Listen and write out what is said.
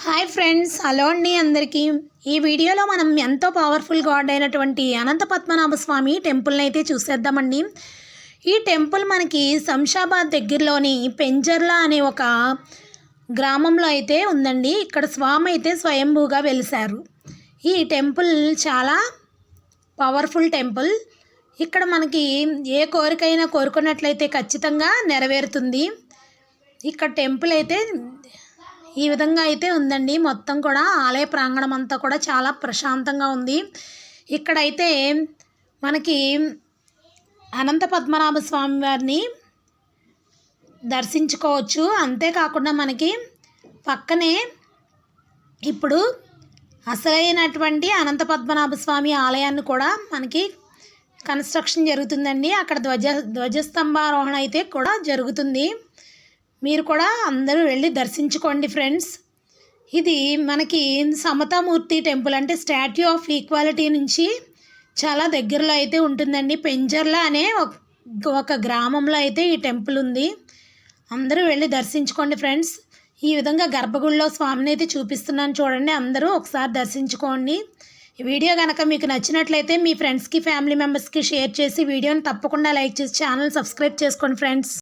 Hi friends, hello అండి అందరికీ. ఈ వీడియోలో మనం ఎంతో పవర్ఫుల్ గాడ్ అయినటువంటి అనంత పద్మనాభ స్వామి టెంపుల్ని అయితే చూసేద్దామండి. ఈ టెంపుల్ మనకి శంషాబాద్ దగ్గరలోని పెంజర్ల అనే ఒక గ్రామంలో అయితే ఉందండి. ఇక్కడ స్వామి అయితే స్వయంభూగా వెలిశారు. ఈ టెంపుల్ చాలా పవర్ఫుల్ టెంపుల్. ఇక్కడ మనకి ఏ కోరికైనా కోరుకున్నట్లయితే ఖచ్చితంగా నెరవేరుతుంది. ఇక్కడ టెంపుల్ అయితే ఈ విధంగా అయితే ఉందండి. మొత్తం కూడా ఆలయ ప్రాంగణం అంతా కూడా చాలా ప్రశాంతంగా ఉంది. ఇక్కడైతే మనకి అనంత పద్మనాభ స్వామి వారిని దర్శించుకోవచ్చు. అంతేకాకుండా మనకి పక్కనే ఇప్పుడు అసలైనటువంటి అనంత పద్మనాభ స్వామి ఆలయాన్ని కూడా మనకి కన్స్ట్రక్షన్ జరుగుతుందండి. అక్కడ ధ్వజస్తంభారోహణ అయితే కూడా జరుగుతుంది. మీరు కూడా అందరూ వెళ్ళి దర్శించుకోండి ఫ్రెండ్స్. ఇది మనకి సమతామూర్తి టెంపుల్, అంటే స్టాట్యూ ఆఫ్ ఈక్వాలిటీ నుంచి చాలా దగ్గరలో అయితే ఉంటుందండి. పెంజర్ల అనే ఒక గ్రామంలో అయితే ఈ టెంపుల్ ఉంది. అందరూ వెళ్ళి దర్శించుకోండి ఫ్రెండ్స్. ఈ విధంగా గర్భగుడిలో స్వామిని అయితే చూపిస్తున్నాను చూడండి. అందరూ ఒకసారి దర్శించుకోండి. ఈ వీడియో కనుక మీకు నచ్చినట్లయితే మీ ఫ్రెండ్స్కి ఫ్యామిలీ మెంబర్స్కి షేర్ చేసి వీడియోని తప్పకుండా లైక్ చేసి ఛానల్ సబ్స్క్రైబ్ చేసుకోండి ఫ్రెండ్స్.